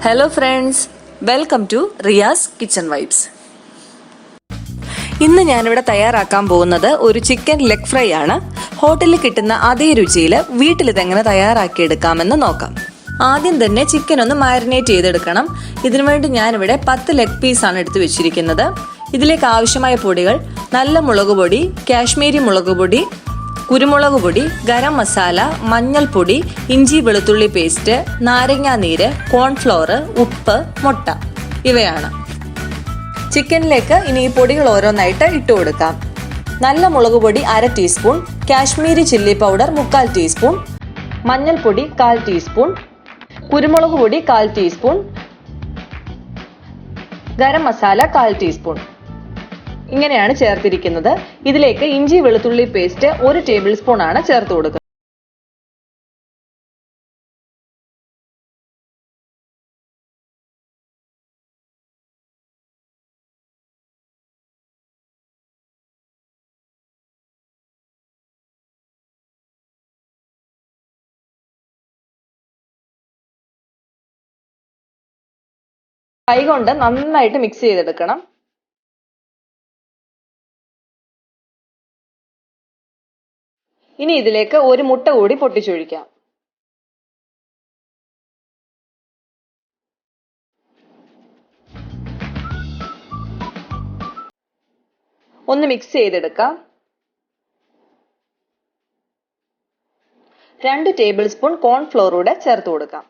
Hello friends, welcome to Riyas kitchen vibes. ഇന്ന് ഞാനിവിടെ തയ്യാറാക്കാൻ പോകുന്നത് ഒരു ചിക്കൻ ലെഗ് ഫ്രൈ ആണ്. ഹോട്ടലിൽ കിട്ടുന്ന അതേ രുചിയിൽ വീട്ടിൽ ഇതെങ്ങനെ തയ്യാറാക്കിയെടുക്കാമെന്ന് നോക്കാം. ആദ്യം തന്നെ ചിക്കൻ ഒന്ന് മാരിനേറ്റ് ചെയ്തെടുക്കണം. ഇതിനുവേണ്ടി ഞാനിവിടെ 10 ലെഗ് പീസാണ് എടുത്ത് വെച്ചിരിക്കുന്നത്. ഇതിലേക്ക് ആവശ്യമായ പൊടികൾ: നല്ല മുളക് പൊടി, കാശ്മീരി മുളക് പൊടി, കുരുമുളക് പൊടി, ഗരം മസാല, മഞ്ഞൾപ്പൊടി, ഇഞ്ചി വെളുത്തുള്ളി പേസ്റ്റ്, നാരങ്ങാ നീര്, കോൺഫ്ലോർ, ഉപ്പ്, മുട്ട ഇവയാണ്. ചിക്കനിലേക്ക് ഇനി ഈ പൊടികൾ ഓരോന്നായിട്ട് ഇട്ട് കൊടുക്കാം. നല്ല മുളക് പൊടി 1/2 teaspoon, Kashmiri chilli powder 1/4 teaspoon, മഞ്ഞൾപ്പൊടി 1/4 ടീസ്പൂൺ, കുരുമുളക് പൊടി 1/4 ടീസ്പൂൺ, ഗരം മസാല 1/4 ടീസ്പൂൺ. ഇങ്ങനെയാണ് ചേർത്തിരിക്കുന്നത്. ഇതിലേക്ക് ഇഞ്ചി വെളുത്തുള്ളി പേസ്റ്റ് 1 ടേബിൾ സ്പൂൺ ആണ് ചേർത്ത് കൊടുക്കുന്നത്. കൈകൊണ്ട് നന്നായിട്ട് മിക്സ് ചെയ്തെടുക്കണം. ഇനി ഇതിലേക്ക് ഒരു മുട്ട കൂടി പൊട്ടിച്ചൊഴിക്കാം. ഒന്ന് മിക്സ് ചെയ്തെടുക്കാം. 2 ടേബിൾ സ്പൂൺ കോൺഫ്ലോർ കൂടെ ചേർത്ത് കൊടുക്കാം.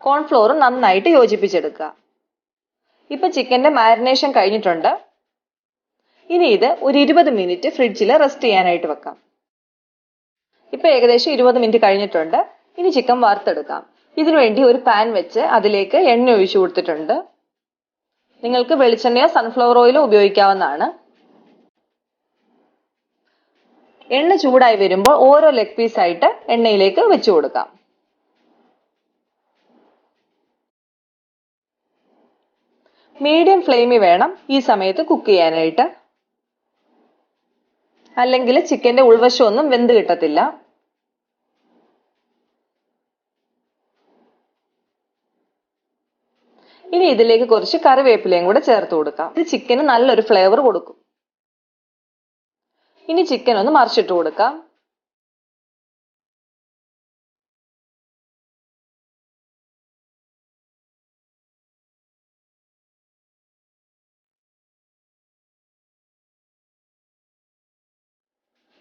കോൺഫ്ലോർ നന്നായിട്ട് യോജിപ്പിച്ചെടുക്കുക. ഇപ്പൊ ചിക്കന്റെ മാരിനേഷൻ കഴിഞ്ഞിട്ടുണ്ട്. ഇനി ഇത് ഒരു 20 മിനിറ്റ് ഫ്രിഡ്ജിൽ റെസ്റ്റ് ചെയ്യാനായിട്ട് വെക്കാം. ഇപ്പൊ ഏകദേശം 20 മിനിറ്റ് കഴിഞ്ഞിട്ടുണ്ട്. ഇനി ചിക്കൻ വറുത്തെടുക്കാം. ഇതിനുവേണ്ടി ഒരു പാൻ വെച്ച് അതിലേക്ക് എണ്ണ ഒഴിച്ചു കൊടുത്തിട്ടുണ്ട്. നിങ്ങൾക്ക് വെളിച്ചെണ്ണയോ സൺഫ്ലവർ ഓയിലോ ഉപയോഗിക്കാവുന്നതാണ്. എണ്ണ ചൂടായി വരുമ്പോൾ ഓരോ ലെഗ് പീസ് ആയിട്ട് എണ്ണയിലേക്ക് വെച്ചു കൊടുക്കാം. മീഡിയം ഫ്ലെയിമിൽ വേണം ഈ സമയത്ത് കുക്ക് ചെയ്യാനായിട്ട്, അല്ലെങ്കിൽ ചിക്കന്റെ ഉൾവശമൊന്നും വെന്ത് കിട്ടത്തില്ല. ഇനി ഇതിലേക്ക് കുറച്ച് കറിവേപ്പിലയും കൂടെ ചേർത്ത് കൊടുക്കാം. ഇത് ചിക്കന് നല്ലൊരു ഫ്ലേവർ കൊടുക്കും. ഇനി ചിക്കൻ ഒന്ന് മറിച്ചിട്ട് കൊടുക്കാം.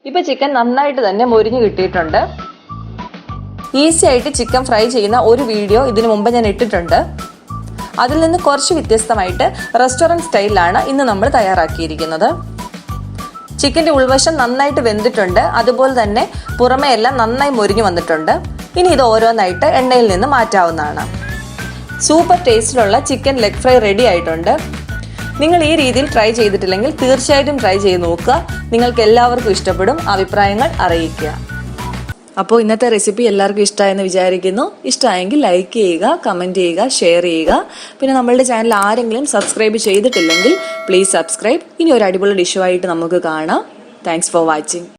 ഇപ്പൊ ചിക്കൻ നന്നായിട്ട് തന്നെ മൊരിഞ്ഞു കിട്ടിയിട്ടുണ്ട്. ഈസി ആയിട്ട് ചിക്കൻ ഫ്രൈ ചെയ്യുന്ന ഒരു വീഡിയോ ഇതിനു മുമ്പ് ഞാൻ ഇട്ടിട്ടുണ്ട്. അതിൽ നിന്ന് കുറച്ച് വ്യത്യസ്തമായിട്ട് റെസ്റ്റോറൻറ്റ് സ്റ്റൈലിലാണ് ഇന്ന് നമ്മൾ തയ്യാറാക്കിയിരിക്കുന്നത്. ചിക്കൻ്റെ ഉൾവശം നന്നായിട്ട് വെന്തിട്ടുണ്ട്. അതുപോലെ തന്നെ പുറമേ എല്ലാം നന്നായി മൊരിഞ്ഞു വന്നിട്ടുണ്ട്. ഇനി ഇത് ഓരോന്നായിട്ട് എണ്ണയിൽ നിന്ന് മാറ്റാവുന്നതാണ്. സൂപ്പർ ടേസ്റ്റിലുള്ള ചിക്കൻ ലെഗ് ഫ്രൈ റെഡി ആയിട്ടുണ്ട്. നിങ്ങൾ ഈ രീതിയിൽ ട്രൈ ചെയ്തിട്ടില്ലെങ്കിൽ തീർച്ചയായിട്ടും ട്രൈ ചെയ്ത് നോക്കുക. നിങ്ങൾക്ക് എല്ലാവർക്കും ഇഷ്ടപ്പെടും. അഭിപ്രായങ്ങൾ അറിയിക്കുക. അപ്പോൾ ഇന്നത്തെ റെസിപ്പി എല്ലാവർക്കും ഇഷ്ടമായെന്ന് വിചാരിക്കുന്നു. ഇഷ്ടമായെങ്കിൽ ലൈക്ക് ചെയ്യുക, കമൻറ്റ് ചെയ്യുക, ഷെയർ ചെയ്യുക. പിന്നെ നമ്മളുടെ ചാനൽ ആരെങ്കിലും സബ്സ്ക്രൈബ് ചെയ്തിട്ടില്ലെങ്കിൽ പ്ലീസ് സബ്സ്ക്രൈബ്. ഇനി ഒരു അടിപൊളി ഡിഷുമായിട്ട് നമുക്ക് കാണാം. Thanks for watching.